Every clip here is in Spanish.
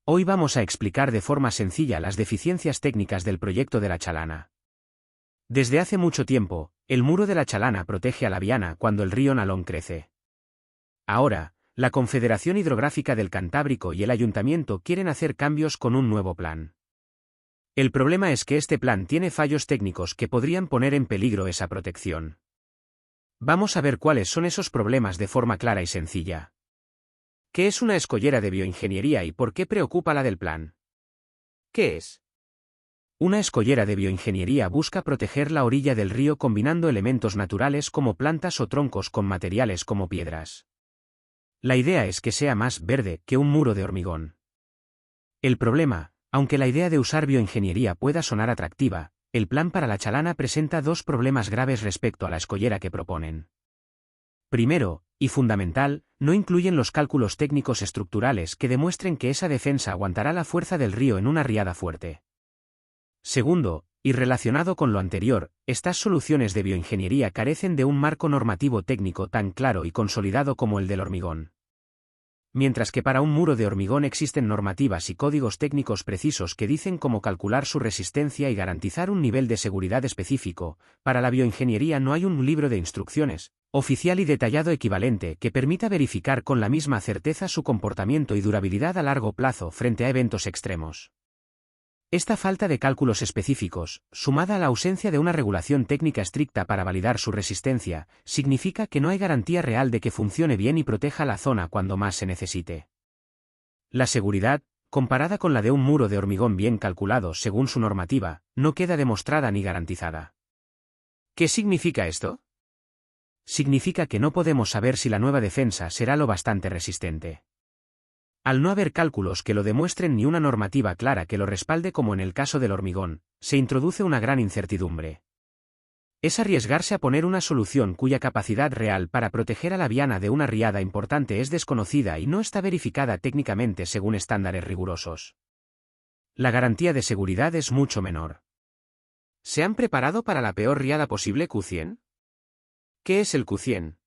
Hoy vamos a explicar de forma sencilla las deficiencias técnicas del proyecto de la Chalana. Desde hace mucho tiempo, el muro de la Chalana protege a la Viana cuando el río Nalón crece. Ahora, la Confederación Hidrográfica del Cantábrico y el Ayuntamiento quieren hacer cambios con un nuevo plan. El problema es que este plan tiene fallos técnicos que podrían poner en peligro esa protección. Vamos a ver cuáles son esos problemas de forma clara y sencilla. ¿Qué es una escollera de bioingeniería y por qué preocupa la del plan? ¿Qué es? Una escollera de bioingeniería busca proteger la orilla del río combinando elementos naturales como plantas o troncos con materiales como piedras. La idea es que sea más verde que un muro de hormigón. El problema, aunque la idea de usar bioingeniería pueda sonar atractiva, el plan para la Chalana presenta dos problemas graves respecto a la escollera que proponen. Primero, y fundamental, no incluyen los cálculos técnicos estructurales que demuestren que esa defensa aguantará la fuerza del río en una riada fuerte. Segundo, y relacionado con lo anterior, estas soluciones de bioingeniería carecen de un marco normativo técnico tan claro y consolidado como el del hormigón. Mientras que para un muro de hormigón existen normativas y códigos técnicos precisos que dicen cómo calcular su resistencia y garantizar un nivel de seguridad específico, para la bioingeniería no hay un libro de instrucciones, oficial y detallado equivalente que permita verificar con la misma certeza su comportamiento y durabilidad a largo plazo frente a eventos extremos. Esta falta de cálculos específicos, sumada a la ausencia de una regulación técnica estricta para validar su resistencia, significa que no hay garantía real de que funcione bien y proteja la zona cuando más se necesite. La seguridad, comparada con la de un muro de hormigón bien calculado según su normativa, no queda demostrada ni garantizada. ¿Qué significa esto? Significa que no podemos saber si la nueva defensa será lo bastante resistente. Al no haber cálculos que lo demuestren ni una normativa clara que lo respalde como en el caso del hormigón, se introduce una gran incertidumbre. Es arriesgarse a poner una solución cuya capacidad real para proteger a la Viana de una riada importante es desconocida y no está verificada técnicamente según estándares rigurosos. La garantía de seguridad es mucho menor. ¿Se han preparado para la peor riada posible Q100? ¿Qué es el Q100?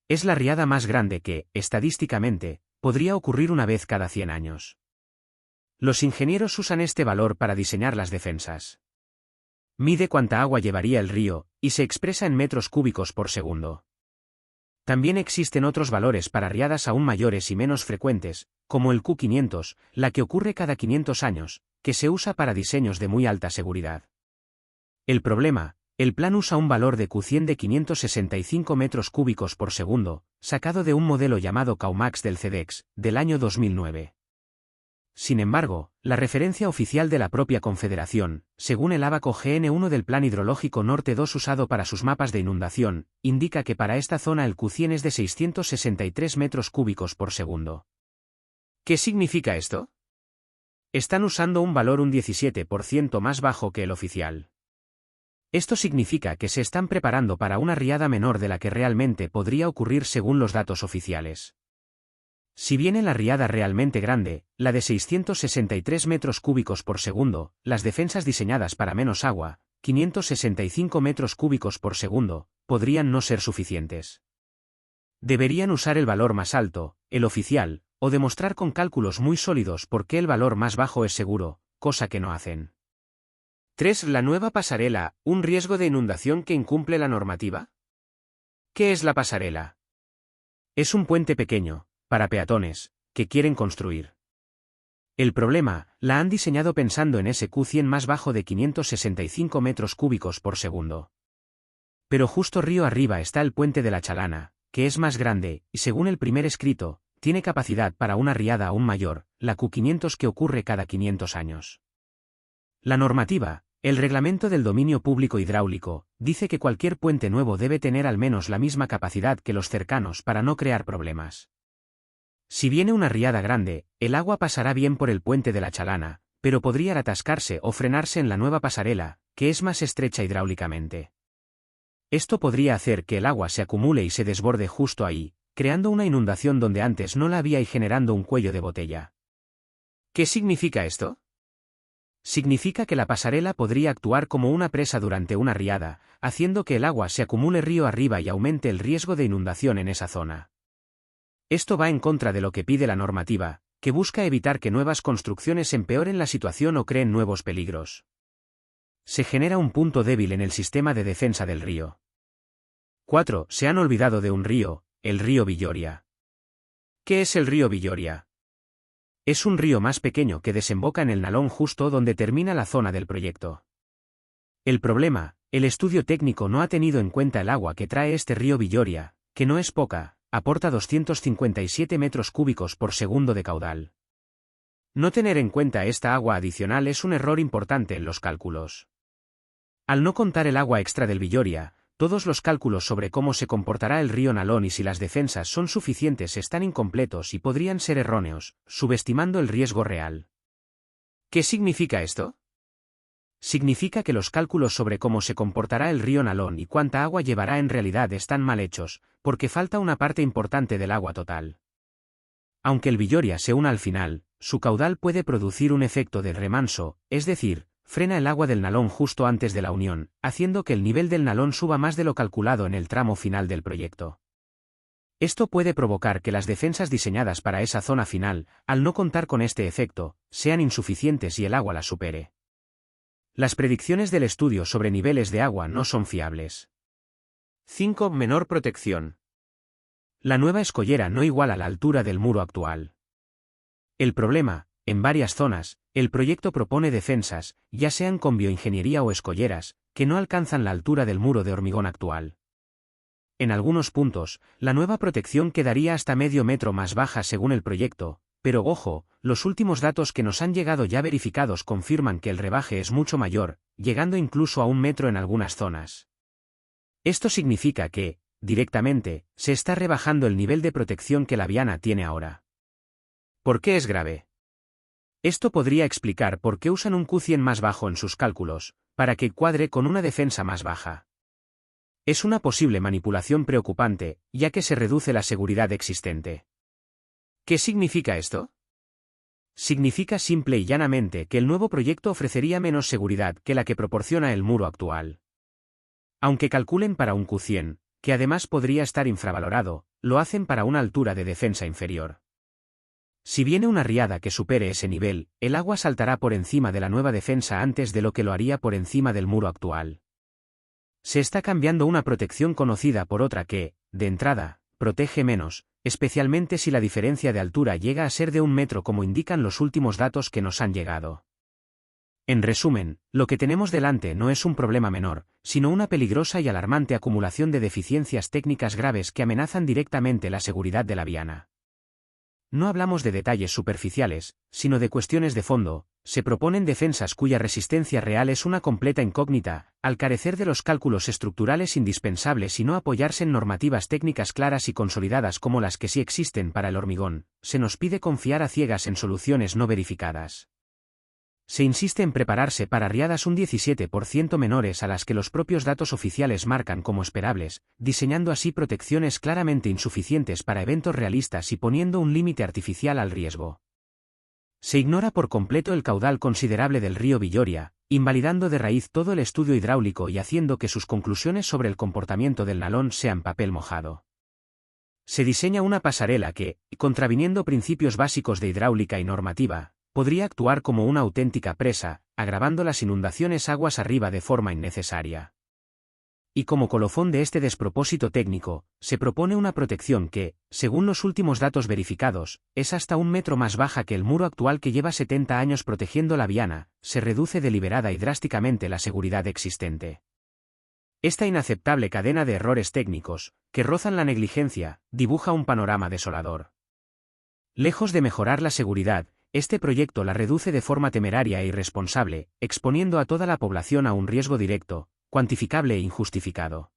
Es la riada más grande que, estadísticamente, podría ocurrir una vez cada 100 años. Los ingenieros usan este valor para diseñar las defensas. Mide cuánta agua llevaría el río, y se expresa en metros cúbicos por segundo. También existen otros valores para riadas aún mayores y menos frecuentes, como el Q500, la que ocurre cada 500 años, que se usa para diseños de muy alta seguridad. El problema, el plan usa un valor de Q100 de 565 metros cúbicos por segundo, sacado de un modelo llamado CAUMAX del CEDEX, del año 2009. Sin embargo, la referencia oficial de la propia Confederación, según el Abaco GN1 del Plan Hidrológico Norte 2 usado para sus mapas de inundación, indica que para esta zona el Q100 es de 663 metros cúbicos por segundo. ¿Qué significa esto? Están usando un valor un 17% más bajo que el oficial. Esto significa que se están preparando para una riada menor de la que realmente podría ocurrir según los datos oficiales. Si viene la riada realmente grande, la de 663 metros cúbicos por segundo, las defensas diseñadas para menos agua, 565 metros cúbicos por segundo, podrían no ser suficientes. Deberían usar el valor más alto, el oficial, o demostrar con cálculos muy sólidos por qué el valor más bajo es seguro, cosa que no hacen. 3. La nueva pasarela, ¿un riesgo de inundación que incumple la normativa? ¿Qué es la pasarela? Es un puente pequeño, para peatones, que quieren construir. El problema, la han diseñado pensando en ese Q100 más bajo de 565 metros cúbicos por segundo. Pero justo río arriba está el puente de la Chalana, que es más grande, y según el primer escrito, tiene capacidad para una riada aún mayor, la Q500 que ocurre cada 500 años. La normativa, el Reglamento del Dominio Público Hidráulico, dice que cualquier puente nuevo debe tener al menos la misma capacidad que los cercanos para no crear problemas. Si viene una riada grande, el agua pasará bien por el puente de la Chalana, pero podría atascarse o frenarse en la nueva pasarela, que es más estrecha hidráulicamente. Esto podría hacer que el agua se acumule y se desborde justo ahí, creando una inundación donde antes no la había y generando un cuello de botella. ¿Qué significa esto? Significa que la pasarela podría actuar como una presa durante una riada, haciendo que el agua se acumule río arriba y aumente el riesgo de inundación en esa zona. Esto va en contra de lo que pide la normativa, que busca evitar que nuevas construcciones empeoren la situación o creen nuevos peligros. Se genera un punto débil en el sistema de defensa del río. 4. Se han olvidado de un río, el río Villoria. ¿Qué es el río Villoria? Es un río más pequeño que desemboca en el Nalón justo donde termina la zona del proyecto. El problema, el estudio técnico no ha tenido en cuenta el agua que trae este río Villoria, que no es poca, aporta 257 metros cúbicos por segundo de caudal. No tener en cuenta esta agua adicional es un error importante en los cálculos. Al no contar el agua extra del Villoria, todos los cálculos sobre cómo se comportará el río Nalón y si las defensas son suficientes están incompletos y podrían ser erróneos, subestimando el riesgo real. ¿Qué significa esto? Significa que los cálculos sobre cómo se comportará el río Nalón y cuánta agua llevará en realidad están mal hechos, porque falta una parte importante del agua total. Aunque el Villoria se una al final, su caudal puede producir un efecto de remanso, es decir, frena el agua del Nalón justo antes de la unión, haciendo que el nivel del Nalón suba más de lo calculado en el tramo final del proyecto. Esto puede provocar que las defensas diseñadas para esa zona final, al no contar con este efecto, sean insuficientes y el agua las supere. Las predicciones del estudio sobre niveles de agua no son fiables. 5. Menor protección. La nueva escollera no iguala la altura del muro actual. El problema, en varias zonas, el proyecto propone defensas, ya sean con bioingeniería o escolleras, que no alcanzan la altura del muro de hormigón actual. En algunos puntos, la nueva protección quedaría hasta medio metro más baja según el proyecto, pero ojo, los últimos datos que nos han llegado ya verificados confirman que el rebaje es mucho mayor, llegando incluso a 1 metro en algunas zonas. Esto significa que, directamente, se está rebajando el nivel de protección que la Viana tiene ahora. ¿Por qué es grave? Esto podría explicar por qué usan un Q100 más bajo en sus cálculos, para que cuadre con una defensa más baja. Es una posible manipulación preocupante, ya que se reduce la seguridad existente. ¿Qué significa esto? Significa simple y llanamente que el nuevo proyecto ofrecería menos seguridad que la que proporciona el muro actual. Aunque calculen para un Q100, que además podría estar infravalorado, lo hacen para una altura de defensa inferior. Si viene una riada que supere ese nivel, el agua saltará por encima de la nueva defensa antes de lo que lo haría por encima del muro actual. Se está cambiando una protección conocida por otra que, de entrada, protege menos, especialmente si la diferencia de altura llega a ser de 1 metro como indican los últimos datos que nos han llegado. En resumen, lo que tenemos delante no es un problema menor, sino una peligrosa y alarmante acumulación de deficiencias técnicas graves que amenazan directamente la seguridad de la Viana. No hablamos de detalles superficiales, sino de cuestiones de fondo. Se proponen defensas cuya resistencia real es una completa incógnita, al carecer de los cálculos estructurales indispensables y no apoyarse en normativas técnicas claras y consolidadas como las que sí existen para el hormigón. Se nos pide confiar a ciegas en soluciones no verificadas. Se insiste en prepararse para riadas un 17% menores a las que los propios datos oficiales marcan como esperables, diseñando así protecciones claramente insuficientes para eventos realistas y poniendo un límite artificial al riesgo. Se ignora por completo el caudal considerable del río Villoria, invalidando de raíz todo el estudio hidráulico y haciendo que sus conclusiones sobre el comportamiento del Nalón sean papel mojado. Se diseña una pasarela que, contraviniendo principios básicos de hidráulica y normativa, podría actuar como una auténtica presa, agravando las inundaciones aguas arriba de forma innecesaria. Y como colofón de este despropósito técnico, se propone una protección que, según los últimos datos verificados, es hasta 1 metro más baja que el muro actual que lleva 70 años protegiendo la Viana. Se reduce deliberada y drásticamente la seguridad existente. Esta inaceptable cadena de errores técnicos, que rozan la negligencia, dibuja un panorama desolador. Lejos de mejorar la seguridad, este proyecto la reduce de forma temeraria e irresponsable, exponiendo a toda la población a un riesgo directo, cuantificable e injustificado.